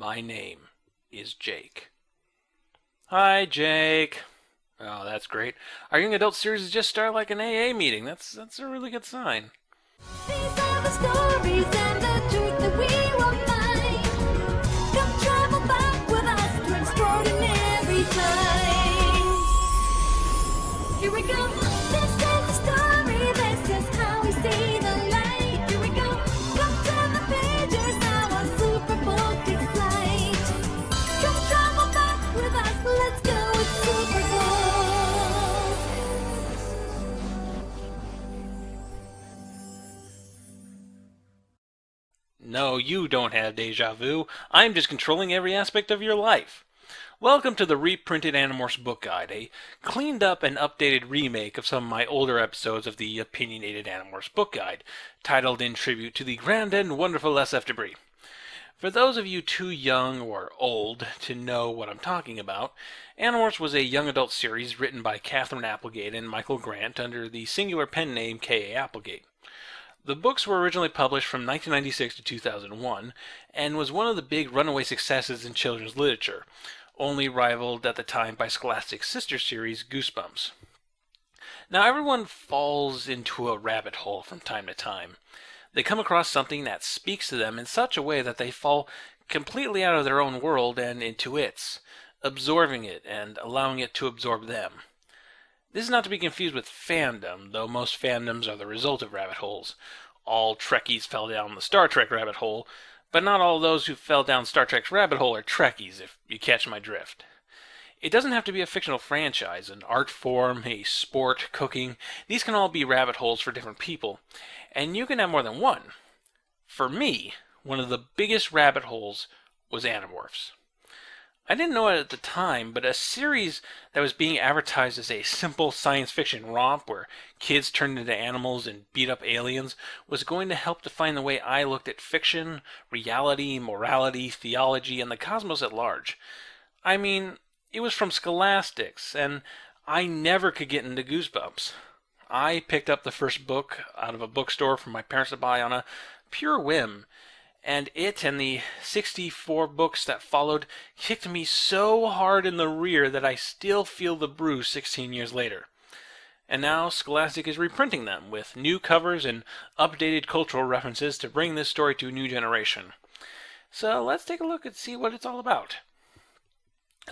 My name is Jake. Hi, Jake. Oh, that's great. Our young adult series has just started like an AA meeting. That's a really good sign. These are the stories and the truth that we will find. Come travel back with us to extraordinary times. Here we go. This is the story. This is how we see the light. Here we go. Come turn the pages now on Super Baltic Flight. Come travel back with us. Let's go with Super Bowl. No, you don't have deja vu. I'm just controlling every aspect of your life. Welcome to the Reprinted Animorphs book guide, a cleaned up and updated remake of some of my older episodes of the opinionated Animorphs book guide, titled in tribute to the grand and wonderful SF Debris. For those of you too young or old to know what I'm talking about, Animorphs was a young adult series written by Catherine Applegate and Michael Grant under the singular pen name K.A. Applegate. The books were originally published from 1996 to 2001, and was one of the big runaway successes in children's literature, only rivaled at the time by Scholastic's sister series, Goosebumps. Now, everyone falls into a rabbit hole from time to time. They come across something that speaks to them in such a way that they fall completely out of their own world and into its, absorbing it and allowing it to absorb them. This is not to be confused with fandom, though most fandoms are the result of rabbit holes. All Trekkies fell down the Star Trek rabbit hole, but not all those who fell down Star Trek's rabbit hole are Trekkies, if you catch my drift. It doesn't have to be a fictional franchise, an art form, a sport, cooking. These can all be rabbit holes for different people, and you can have more than one. For me, one of the biggest rabbit holes was Animorphs. I didn't know it at the time, but a series that was being advertised as a simple science fiction romp where kids turned into animals and beat up aliens was going to help define the way I looked at fiction, reality, morality, theology, and the cosmos at large. I mean, it was from Scholastics, and I never could get into Goosebumps. I picked up the first book out of a bookstore for my parents to buy on a pure whim, and it and the 64 books that followed kicked me so hard in the rear that I still feel the bruise 16 years later. And now Scholastic is reprinting them with new covers and updated cultural references to bring this story to a new generation. So let's take a look and see what it's all about.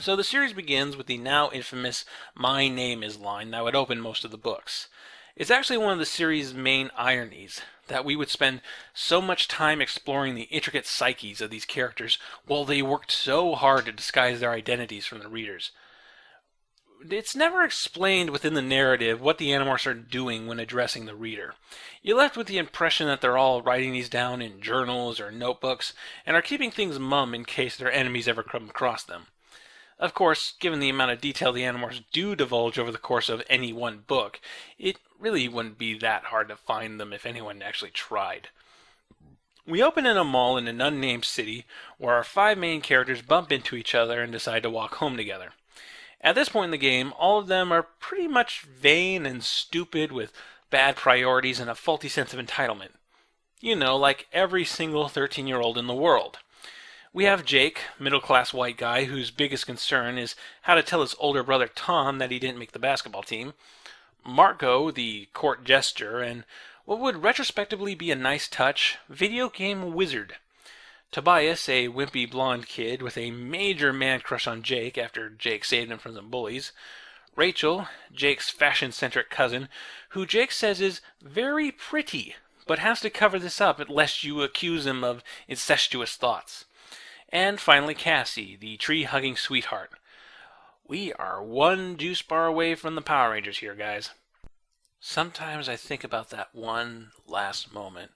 So the series begins with the now infamous "My name is" line that would open most of the books. It's actually one of the series' main ironies, that we would spend so much time exploring the intricate psyches of these characters while they worked so hard to disguise their identities from the readers. It's never explained within the narrative what the Animorphs are doing when addressing the reader. You're left with the impression that they're all writing these down in journals or notebooks and are keeping things mum in case their enemies ever come across them. Of course, given the amount of detail the Animorphs do divulge over the course of any one book, it really wouldn't be that hard to find them if anyone actually tried. We open in a mall in an unnamed city where our 5 main characters bump into each other and decide to walk home together. At this point in the game, all of them are pretty much vain and stupid with bad priorities and a faulty sense of entitlement. You know, like every single 13-year-old in the world. We have Jake, middle-class white guy whose biggest concern is how to tell his older brother Tom that he didn't make the basketball team. Marco, the court jester, and what would retrospectively be a nice touch, video game wizard. Tobias, a wimpy blonde kid with a major man-crush on Jake after Jake saved him from some bullies. Rachel, Jake's fashion-centric cousin, who Jake says is very pretty, but has to cover this up lest you accuse him of incestuous thoughts. And finally Cassie, the tree-hugging sweetheart. We are one juice bar away from the Power Rangers here, guys. Sometimes I think about that one last moment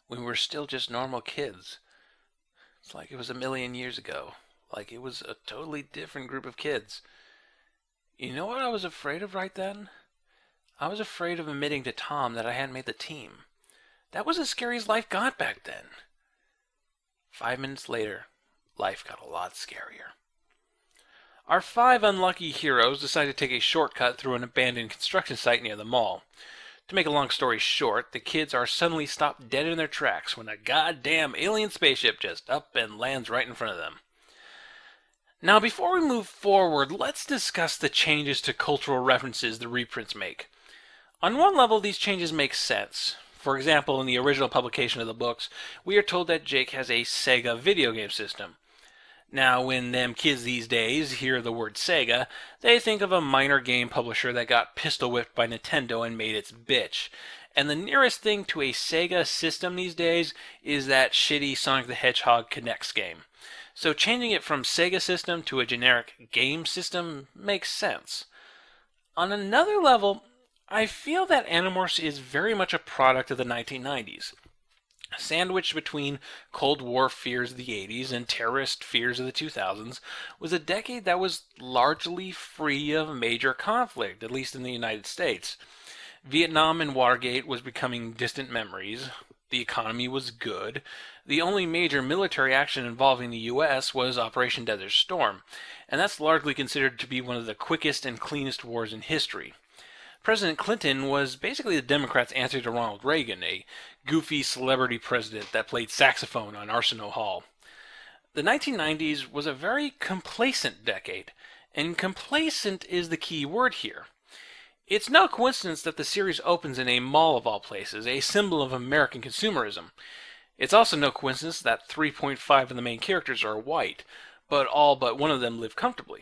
when we were still just normal kids. It's like it was a million years ago. Like it was a totally different group of kids. You know what I was afraid of right then? I was afraid of admitting to Tom that I hadn't made the team. That was as scary as life got back then. 5 minutes later, life got a lot scarier. Our 5 unlucky heroes decide to take a shortcut through an abandoned construction site near the mall. To make a long story short, the kids are suddenly stopped dead in their tracks when a goddamn alien spaceship just up and lands right in front of them. Now, before we move forward, let's discuss the changes to cultural references the reprints make. On one level, these changes make sense. For example, in the original publication of the books, we are told that Jake has a Sega video game system. Now, when them kids these days hear the word Sega, they think of a minor game publisher that got pistol whipped by Nintendo and made its bitch. And the nearest thing to a Sega system these days is that shitty Sonic the Hedgehog Connects game. So changing it from Sega system to a generic game system makes sense. On another level, I feel that Animorphs is very much a product of the 1990s. Sandwiched between Cold War fears of the 80s and terrorist fears of the 2000s, was a decade that was largely free of major conflict, at least in the United States. Vietnam and Watergate was becoming distant memories. The economy was good. The only major military action involving the U.S. was Operation Desert Storm, and that's largely considered to be one of the quickest and cleanest wars in history. President Clinton was basically the Democrats' answer to Ronald Reagan, a goofy celebrity president that played saxophone on Arsenal Hall. The 1990s was a very complacent decade, and complacent is the key word here. It's no coincidence that the series opens in a mall of all places, a symbol of American consumerism. It's also no coincidence that 3.5 of the main characters are white, but all but one of them live comfortably.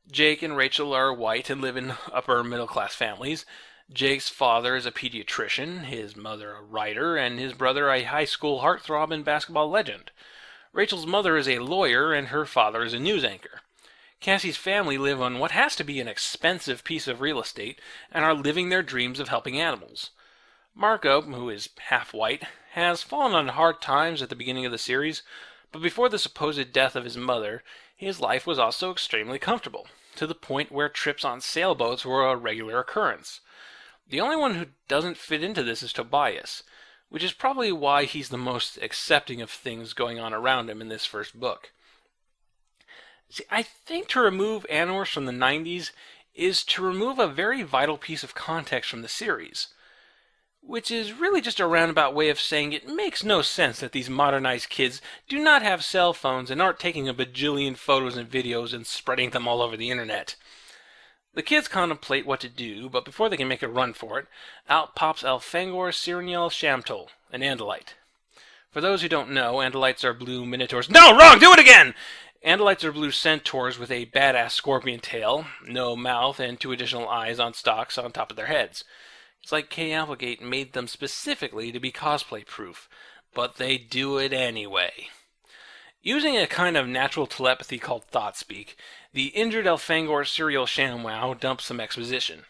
Jake and Rachel are white and live in upper middle class families. Jake's father is a pediatrician, his mother a writer, and his brother a high school heartthrob and basketball legend. Rachel's mother is a lawyer and her father is a news anchor. Cassie's family live on what has to be an expensive piece of real estate and are living their dreams of helping animals. Marco, who is half white, has fallen on hard times at the beginning of the series, but before the supposed death of his mother, his life was also extremely comfortable, to the point where trips on sailboats were a regular occurrence. The only one who doesn't fit into this is Tobias, which is probably why he's the most accepting of things going on around him in this first book. See, I think to remove Animorphs from the 90s is to remove a very vital piece of context from the series, which is really just a roundabout way of saying it makes no sense that these modernized kids do not have cell phones and aren't taking a bajillion photos and videos and spreading them all over the internet. The kids contemplate what to do, but before they can make a run for it, out pops Elfangor Sirenial Shamtol, an Andalite. For those who don't know, Andalites are blue minotaurs. No, wrong! Do it again! Andalites are blue centaurs with a badass scorpion tail, no mouth, and 2 additional eyes on stalks on top of their heads. It's like Applegate made them specifically to be cosplay-proof, but they do it anyway. Using a kind of natural telepathy called Thoughtspeak, the injured Elfangor serial ShamWow dumps some exposition.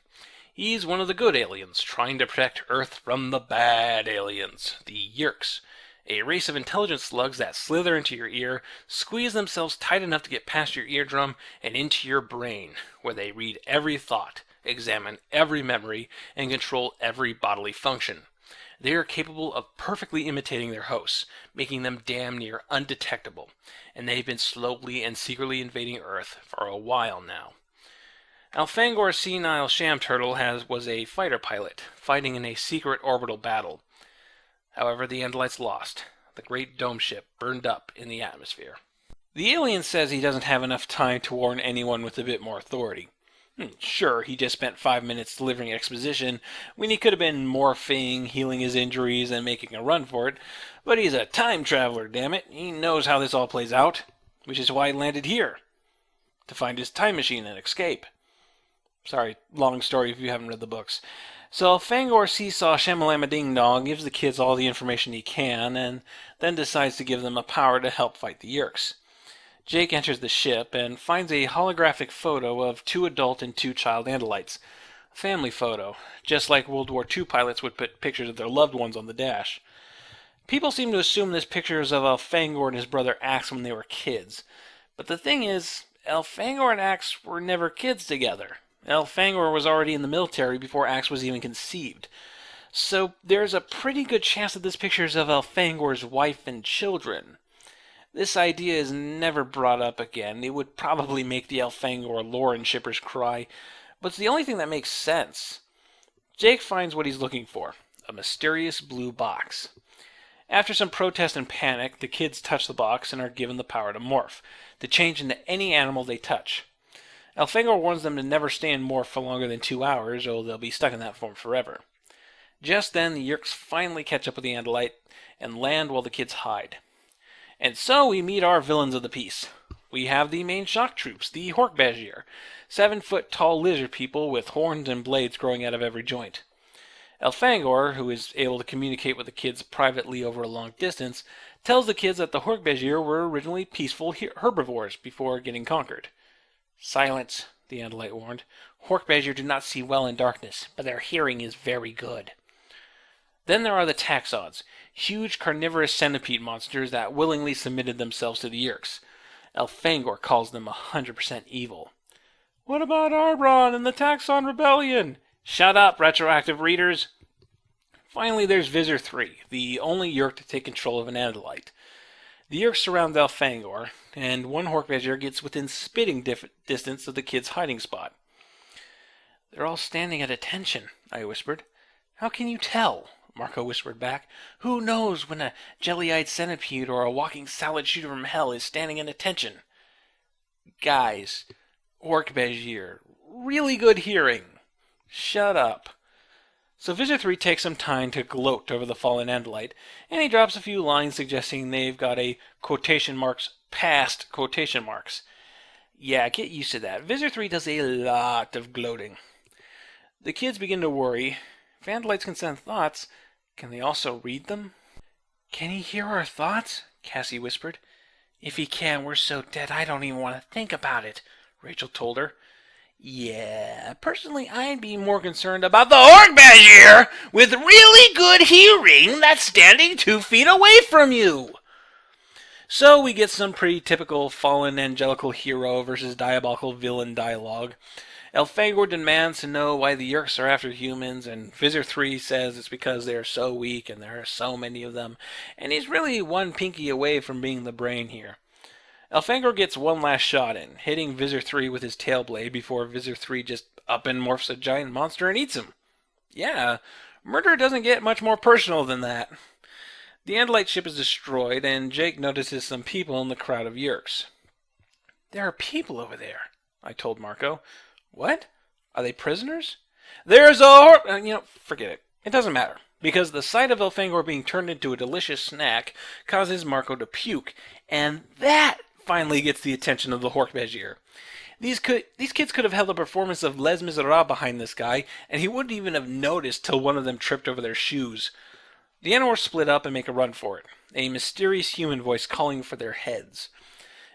He's one of the good aliens, trying to protect Earth from the bad aliens, the yerks, a race of intelligent slugs that slither into your ear, squeeze themselves tight enough to get past your eardrum and into your brain, where they read every thought, examine every memory, and control every bodily function. They are capable of perfectly imitating their hosts, making them damn near undetectable, and they've been slowly and secretly invading Earth for a while now. Elfangor's senile sham turtle was a fighter pilot, fighting in a secret orbital battle. However, the Andalites lost. The great dome ship burned up in the atmosphere. The alien says he doesn't have enough time to warn anyone with a bit more authority. Sure, he just spent 5 minutes delivering exposition when he could have been morphing, healing his injuries, and making a run for it, but he's a time traveler, damn it. He knows how this all plays out, which is why he landed here, to find his time machine and escape. Sorry, long story if you haven't read the books. So Elfangor Seesaw Shamalama Ding Dong gives the kids all the information he can, and then decides to give them a power to help fight the Yerks. Jake enters the ship and finds a holographic photo of 2 adult and 2 child Andalites. A family photo, just like World War II pilots would put pictures of their loved ones on the dash. People seem to assume this pictures of Elfangor and his brother Axe when they were kids. But the thing is, Elfangor and Axe were never kids together. Elfangor was already in the military before Axe was even conceived. So there's a pretty good chance that this picture is of Elfangor's wife and children. This idea is never brought up again. It would probably make the Elfangor lore and shippers cry, but it's the only thing that makes sense. Jake finds what he's looking for, a mysterious blue box. After some protest and panic, the kids touch the box and are given the power to morph, to change into any animal they touch. Elfangor warns them to never stay in morph for longer than 2 hours, or they'll be stuck in that form forever. Just then, the yerks finally catch up with the Andalite and land while the kids hide. And so we meet our villains of the piece. We have the main shock troops, the Hork-Bajir, 7-foot-tall lizard people with horns and blades growing out of every joint. Elfangor, who is able to communicate with the kids privately over a long distance, tells the kids that the Hork-Bajir were originally peaceful herbivores before getting conquered. Silence, the Andalite warned. Hork-Bajir do not see well in darkness, but their hearing is very good. Then there are the Taxons, huge carnivorous centipede monsters that willingly submitted themselves to the yerks. Elfangor calls them 100% evil. What about Arbron and the Taxon Rebellion? Shut up, retroactive readers! Finally, there's Visser 3, the only yerk to take control of an Andalite. The yerks surround Elfangor, and one Hork-Bajir gets within spitting distance of the kid's hiding spot. They're all standing at attention, I whispered. How can you tell? Marco whispered back. Who knows when a jelly-eyed centipede or a walking salad shooter from hell is standing at attention? Guys, Hork-Bajir, really good hearing. Shut up. So Visser 3 takes some time to gloat over the fallen Andalite, and he drops a few lines suggesting they've got a quotation marks past quotation marks. Yeah, get used to that. Visser 3 does a lot of gloating. The kids begin to worry. If Andalites can send thoughts, can they also read them? Can he hear our thoughts? Cassie whispered. If he can, we're so dead I don't even want to think about it, Rachel told her. Yeah, personally I'd be more concerned about the Hork-Bajir with really good hearing that's standing 2 feet away from you. So we get some pretty typical fallen angelical hero versus diabolical villain dialogue. Elfangor demands to know why the yerks are after humans, and Visser 3 says it's because they are so weak and there are so many of them, and he's really one pinky away from being the brain here. Elfangor gets one last shot in, hitting Visser 3 with his tail blade before Visser 3 just up and morphs a giant monster and eats him. Yeah, murder doesn't get much more personal than that. The Andalite ship is destroyed, and Jake notices some people in the crowd of yerks. There are people over there, I told Marco. What? Are they prisoners? There's a forget it. It doesn't matter, because the sight of Elfangor being turned into a delicious snack causes Marco to puke, and that finally gets the attention of the Hork-Bajir. These kids could have held a performance of Les Miserables behind this guy, and he wouldn't even have noticed till one of them tripped over their shoes. The Animorphs split up and make a run for it, a mysterious human voice calling for their heads.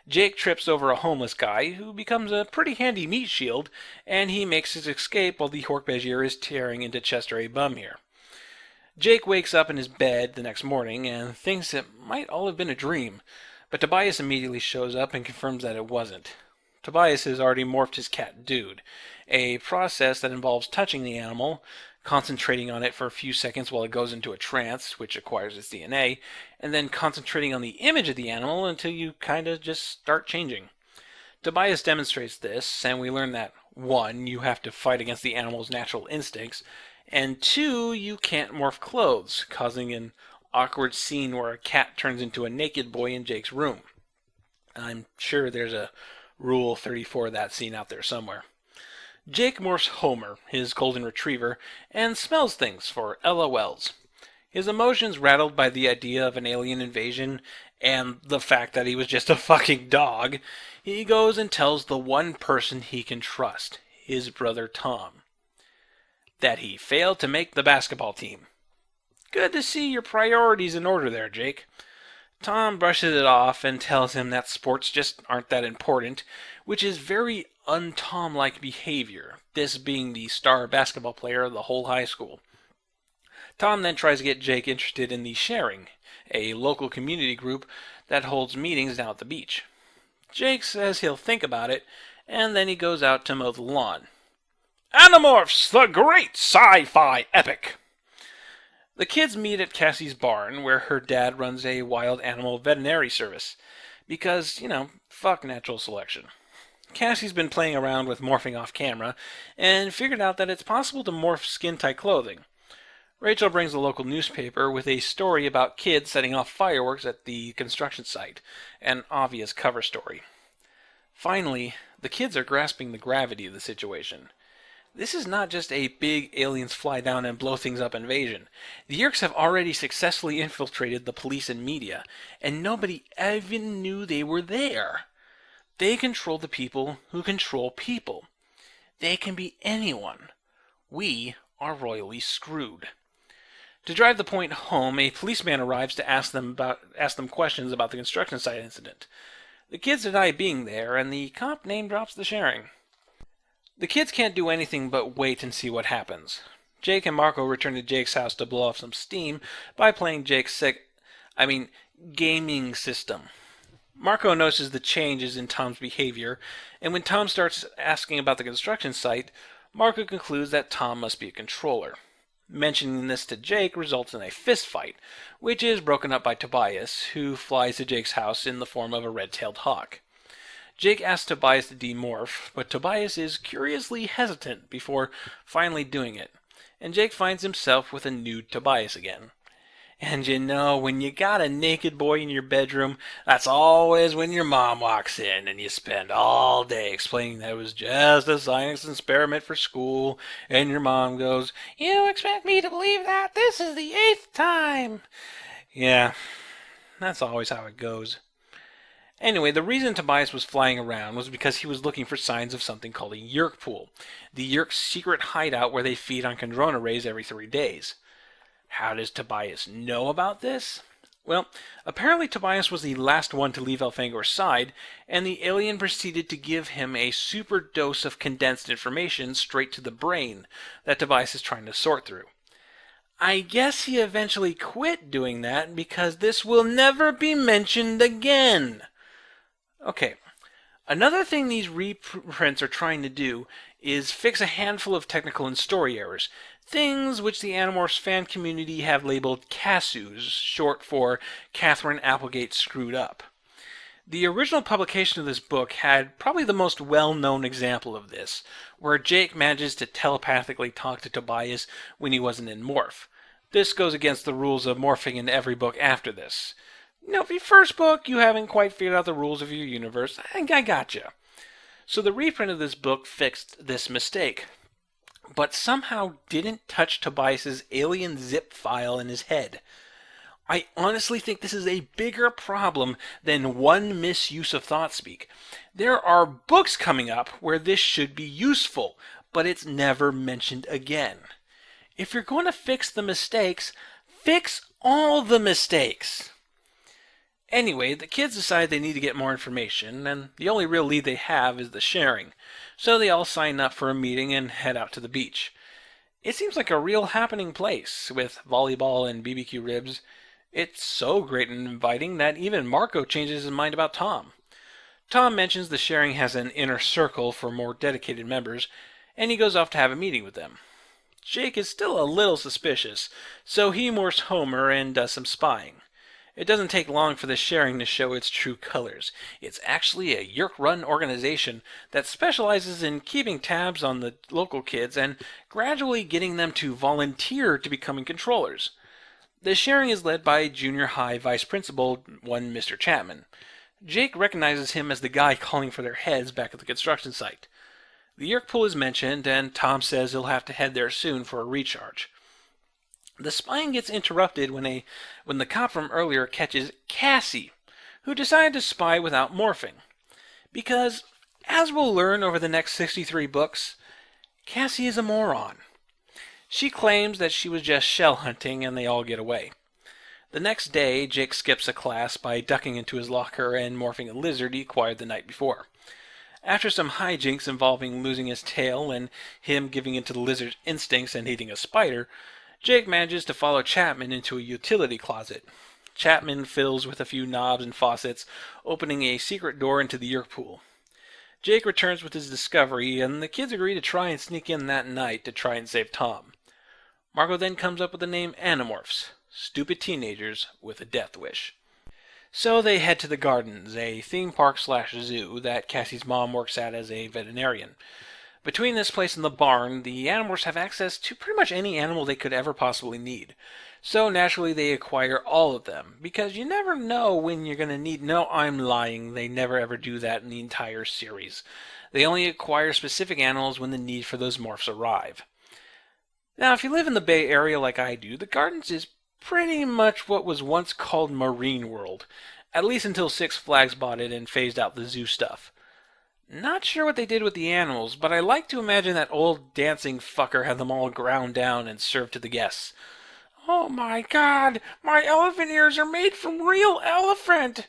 Jake trips over a homeless guy, who becomes a pretty handy meat shield, and he makes his escape while the Hork-Bajir is tearing into Chester A. Bum here. Jake wakes up in his bed the next morning and thinks it might all have been a dream, but Tobias immediately shows up and confirms that it wasn't. Tobias has already morphed his cat Dude, a process that involves touching the animal, concentrating on it for a few seconds while it goes into a trance, which acquires its DNA, and then concentrating on the image of the animal until you kinda just start changing. Tobias demonstrates this, and we learn that 1. You have to fight against the animal's natural instincts, and 2. You can't morph clothes, causing an awkward scene where a cat turns into a naked boy in Jake's room. I'm sure there's a Rule 34 of that scene out there somewhere. Jake morphs Homer, his golden retriever, and smells things for LOLs. His emotions rattled by the idea of an alien invasion and the fact that he was just a fucking dog, he goes and tells the one person he can trust, his brother Tom, that he failed to make the basketball team. Good to see your priorities in order there, Jake. Tom brushes it off and tells him that sports just aren't that important, which is very un-Tom-like behavior, this being the star basketball player of the whole high school. Tom then tries to get Jake interested in the Sharing, a local community group that holds meetings down at the beach. Jake says he'll think about it, and then he goes out to mow the lawn. Animorphs, the great sci-fi epic! The kids meet at Cassie's barn, where her dad runs a wild animal veterinary service. Because, fuck natural selection. Cassie's been playing around with morphing off camera, and figured out that it's possible to morph skin-tight clothing. Rachel brings the local newspaper with a story about kids setting off fireworks at the construction site, an obvious cover story. Finally, the kids are grasping the gravity of the situation. This is not just a big aliens fly down and blow things up invasion. The Yerks have already successfully infiltrated the police and media, and nobody even knew they were there. They control the people who control people. They can be anyone. We are royally screwed. To drive the point home, a policeman arrives to ask them questions about the construction site incident. The kids deny being there, and the cop name drops the sharing. The kids can't do anything but wait and see what happens. Jake and Marco return to Jake's house to blow off some steam by playing Jake's gaming system. Marco notices the changes in Tom's behavior, and when Tom starts asking about the construction site, Marco concludes that Tom must be a controller. Mentioning this to Jake results in a fist fight, which is broken up by Tobias, who flies to Jake's house in the form of a red-tailed hawk. Jake asks Tobias to demorph, but Tobias is curiously hesitant before finally doing it, and Jake finds himself with a nude Tobias again. And you know, when you got a naked boy in your bedroom, that's always when your mom walks in and you spend all day explaining that it was just a science experiment for school, and your mom goes, "You expect me to believe that? This is the 8th time!" Yeah, that's always how it goes. Anyway, the reason Tobias was flying around was because he was looking for signs of something called a yerk pool, the Yerk's secret hideout where they feed on chondrona rays every 3 days. How does Tobias know about this? Well, apparently Tobias was the last one to leave Elfangor's side, and the alien proceeded to give him a super dose of condensed information straight to the brain that Tobias is trying to sort through. I guess he eventually quit doing that because this will never be mentioned again. Okay, another thing these reprints are trying to do is fix a handful of technical and story errors, things which the Animorphs fan community have labeled CASUs, short for Catherine Applegate Screwed Up. The original publication of this book had probably the most well-known example of this, where Jake manages to telepathically talk to Tobias when he wasn't in Morph. This goes against the rules of morphing in every book after this. If your first book you haven't quite figured out the rules of your universe, I gotcha. So the reprint of this book fixed this mistake, but somehow didn't touch Tobias's alien zip file in his head. I honestly think this is a bigger problem than one misuse of thought speak. There are books coming up where this should be useful, but it's never mentioned again. If you're going to fix the mistakes, fix all the mistakes. Anyway, the kids decide they need to get more information, and the only real lead they have is the sharing. So they all sign up for a meeting and head out to the beach. It seems like a real happening place, with volleyball and BBQ ribs. It's so great and inviting that even Marco changes his mind about Tom. Tom mentions the sharing has an inner circle for more dedicated members, and he goes off to have a meeting with them. Jake is still a little suspicious, so he morphs Homer and does some spying. It doesn't take long for the sharing to show its true colors. It's actually a Yerk-run organization that specializes in keeping tabs on the local kids and gradually getting them to volunteer to becoming controllers. The sharing is led by junior high vice principal, one Mr. Chapman. Jake recognizes him as the guy calling for their heads back at the construction site. The Yerk pool is mentioned, and Tom says he'll have to head there soon for a recharge. The spying gets interrupted when the cop from earlier catches Cassie, who decided to spy without morphing. Because, as we'll learn over the next 63 books, Cassie is a moron. She claims that she was just shell hunting and they all get away. The next day, Jake skips a class by ducking into his locker and morphing a lizard he acquired the night before. After some hijinks involving losing his tail and him giving into the lizard's instincts and eating a spider, Jake manages to follow Chapman into a utility closet. Chapman fiddles with a few knobs and faucets, opening a secret door into the Yerk pool. Jake returns with his discovery, and the kids agree to try and sneak in that night to try and save Tom. Marco then comes up with the name Animorphs, stupid teenagers with a death wish. So they head to the Gardens, a theme park/zoo that Cassie's mom works at as a veterinarian. Between this place and the barn, the Animorphs have access to pretty much any animal they could ever possibly need. So naturally they acquire all of them, because you never know when you're going to need... No, I'm lying. They never ever do that in the entire series. They only acquire specific animals when the need for those morphs arrive. Now, if you live in the Bay Area like I do, the Gardens is pretty much what was once called Marine World, at least until Six Flags bought it and phased out the zoo stuff. Not sure what they did with the animals, but I like to imagine that old dancing fucker had them all ground down and served to the guests. Oh my god, my elephant ears are made from real elephant!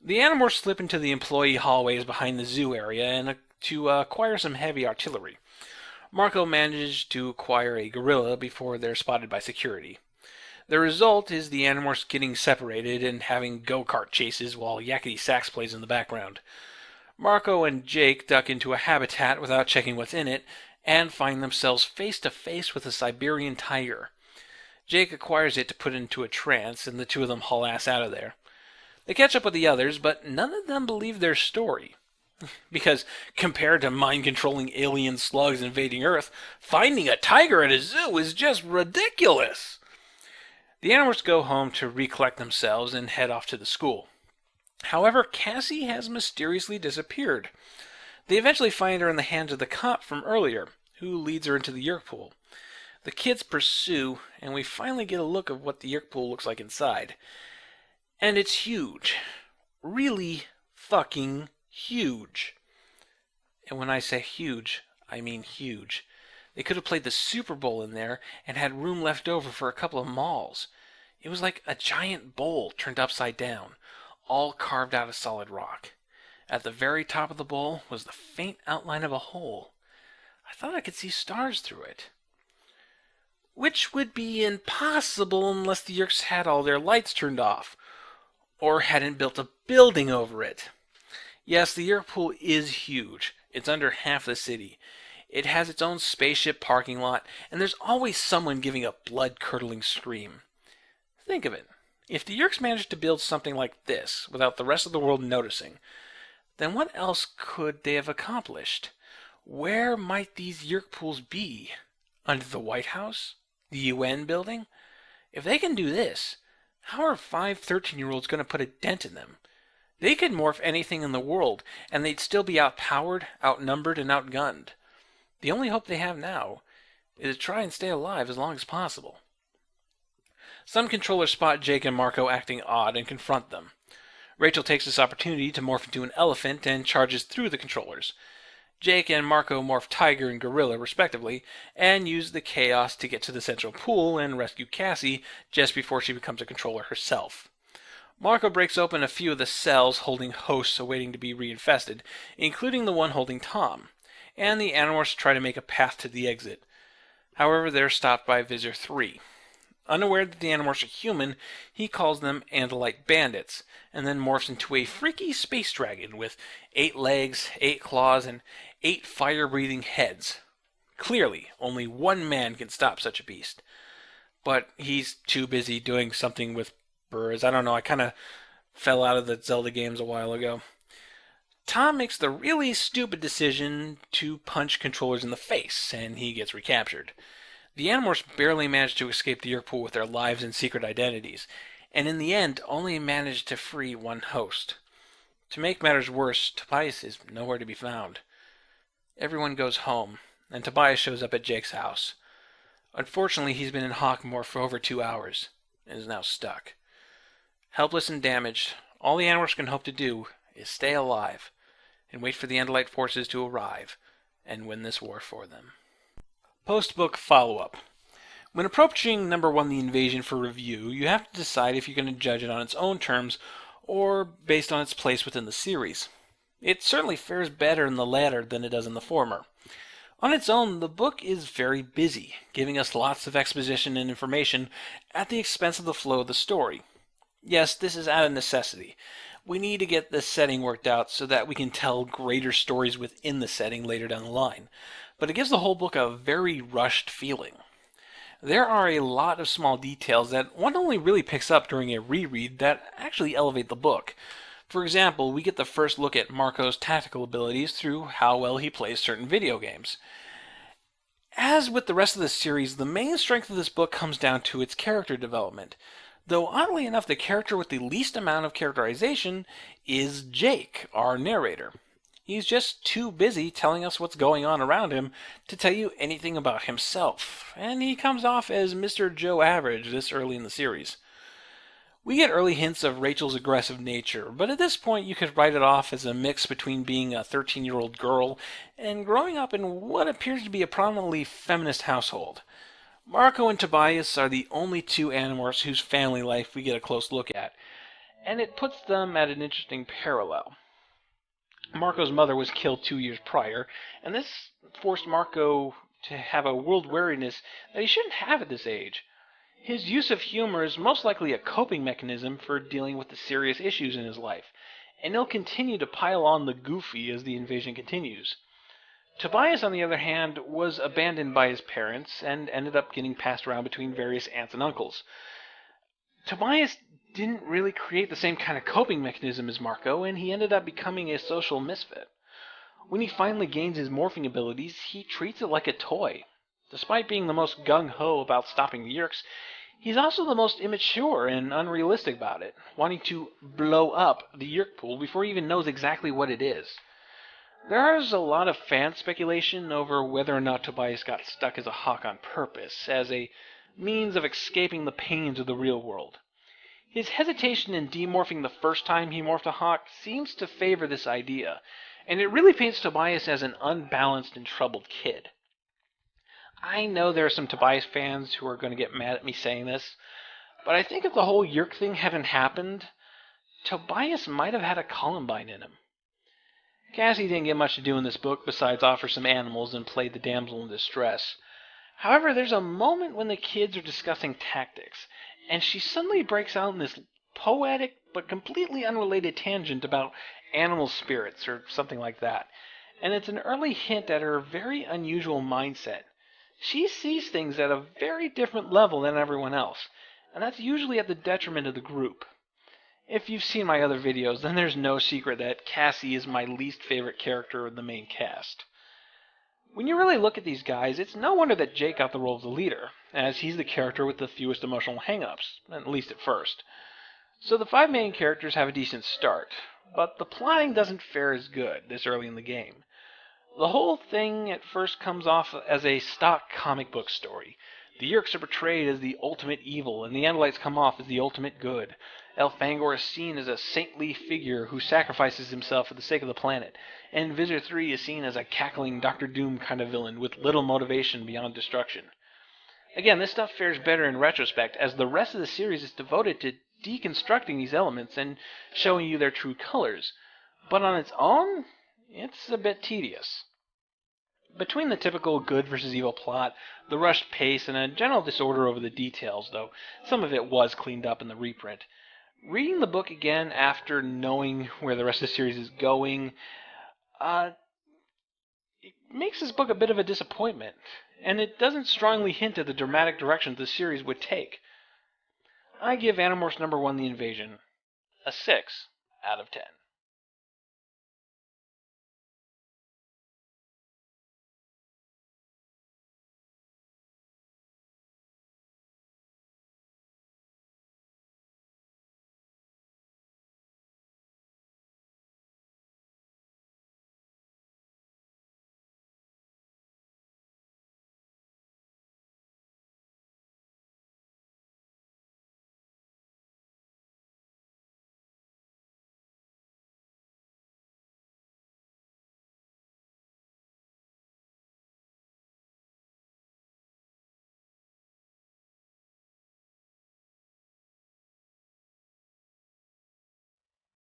The Animorphs slip into the employee hallways behind the zoo area and to acquire some heavy artillery. Marco manages to acquire a gorilla before they're spotted by security. The result is the Animorphs getting separated and having go-kart chases while Yakety Sax plays in the background. Marco and Jake duck into a habitat without checking what's in it and find themselves face to face with a Siberian tiger. Jake acquires it to put into a trance, and the two of them haul ass out of there. They catch up with the others, but none of them believe their story. Because compared to mind-controlling alien slugs invading Earth, finding a tiger at a zoo is just ridiculous. The Animorphs go home to recollect themselves and head off to the school. However, Cassie has mysteriously disappeared. They eventually find her in the hands of the cop from earlier, who leads her into the yerk pool. The kids pursue, and we finally get a look of what the yerk pool looks like inside. And it's huge. Really fucking huge. And when I say huge, I mean huge. They could have played the Super Bowl in there and had room left over for a couple of malls. It was like a giant bowl turned upside down, all carved out of solid rock. At the very top of the bowl was the faint outline of a hole. I thought I could see stars through it. Which would be impossible unless the Yerks had all their lights turned off, or hadn't built a building over it. Yes, the yerk pool is huge. It's under half the city. It has its own spaceship parking lot, and there's always someone giving a blood-curdling scream. Think of it. If the Yerks managed to build something like this without the rest of the world noticing, then what else could they have accomplished? Where might these yerk pools be? Under the White House? The UN building? If they can do this, how are 5 13-year-olds going to put a dent in them? They could morph anything in the world, and they'd still be outpowered, outnumbered, and outgunned. The only hope they have now is to try and stay alive as long as possible. Some controllers spot Jake and Marco acting odd and confront them. Rachel takes this opportunity to morph into an elephant and charges through the controllers. Jake and Marco morph tiger and gorilla respectively, and use the chaos to get to the central pool and rescue Cassie just before she becomes a controller herself. Marco breaks open a few of the cells holding hosts awaiting to be reinfested, including the one holding Tom, and the Animorphs try to make a path to the exit. However, they're stopped by Visitor 3. Unaware that the Animorphs are human, he calls them Andalite bandits, and then morphs into a freaky space dragon with 8 legs, 8 claws, and 8 fire-breathing heads. Clearly, only one man can stop such a beast. But he's too busy doing something with birds. I don't know, I kind of fell out of the Zelda games a while ago. Tom makes the really stupid decision to punch controllers in the face, and he gets recaptured. The Animorphs barely manage to escape the yerk pool with their lives and secret identities, and in the end only manage to free one host. To make matters worse, Tobias is nowhere to be found. Everyone goes home, and Tobias shows up at Jake's house. Unfortunately, he's been in Hawkmoor for over 2 hours, and is now stuck. Helpless and damaged, all the Animorphs can hope to do is stay alive, and wait for the Andalite forces to arrive, and win this war for them. Post-book follow-up. When approaching number 1, The Invasion, for review, you have to decide if you're going to judge it on its own terms or based on its place within the series. It certainly fares better in the latter than it does in the former. On its own, the book is very busy, giving us lots of exposition and information at the expense of the flow of the story. Yes, this is out of necessity. We need to get the setting worked out so that we can tell greater stories within the setting later down the line. But it gives the whole book a very rushed feeling. There are a lot of small details that one only really picks up during a reread that actually elevate the book. For example, we get the first look at Marco's tactical abilities through how well he plays certain video games. As with the rest of the series, the main strength of this book comes down to its character development. Though oddly enough, the character with the least amount of characterization is Jake, our narrator. He's just too busy telling us what's going on around him to tell you anything about himself, and he comes off as Mr. Joe Average this early in the series. We get early hints of Rachel's aggressive nature, but at this point you could write it off as a mix between being a 13-year-old girl and growing up in what appears to be a prominently feminist household. Marco and Tobias are the only two Animorphs whose family life we get a close look at, and it puts them at an interesting parallel. Marco's mother was killed 2 years prior, and this forced Marco to have a world weariness that he shouldn't have at this age. His use of humor is most likely a coping mechanism for dealing with the serious issues in his life, and he'll continue to pile on the goofy as the invasion continues. Tobias, on the other hand, was abandoned by his parents and ended up getting passed around between various aunts and uncles. Tobias didn't really create the same kind of coping mechanism as Marco, and he ended up becoming a social misfit. When he finally gains his morphing abilities, he treats it like a toy. Despite being the most gung-ho about stopping the yerks, he's also the most immature and unrealistic about it, wanting to blow up the yerk pool before he even knows exactly what it is. There's a lot of fan speculation over whether or not Tobias got stuck as a hawk on purpose, as a means of escaping the pains of the real world. His hesitation in demorphing the first time he morphed a hawk seems to favor this idea, and it really paints Tobias as an unbalanced and troubled kid. I know there are some Tobias fans who are going to get mad at me saying this, but I think if the whole yerk thing hadn't happened, Tobias might have had a Columbine in him. Cassie didn't get much to do in this book besides offer some animals and play the damsel in distress. However, there's a moment when the kids are discussing tactics, and she suddenly breaks out in this poetic but completely unrelated tangent about animal spirits or something like that, and it's an early hint at her very unusual mindset. She sees things at a very different level than everyone else, and that's usually at the detriment of the group. If you've seen my other videos, then there's no secret that Cassie is my least favorite character of the main cast. When you really look at these guys, it's no wonder that Jake got the role of the leader, as he's the character with the fewest emotional hang-ups, at least at first. So the 5 main characters have a decent start, but the plotting doesn't fare as good this early in the game. The whole thing at first comes off as a stock comic book story. The yerks are portrayed as the ultimate evil, and the Andalites come off as the ultimate good. Elfangor is seen as a saintly figure who sacrifices himself for the sake of the planet, and Visitor 3 is seen as a cackling Doctor Doom kind of villain with little motivation beyond destruction. Again, this stuff fares better in retrospect, as the rest of the series is devoted to deconstructing these elements and showing you their true colors. But on its own, it's a bit tedious. Between the typical good versus evil plot, the rushed pace, and a general disorder over the details, though some of it was cleaned up in the reprint, reading the book again after knowing where the rest of the series is going, it makes this book a bit of a disappointment, and it doesn't strongly hint at the dramatic direction the series would take. I give Animorphs #1 The Invasion a 6 out of 10.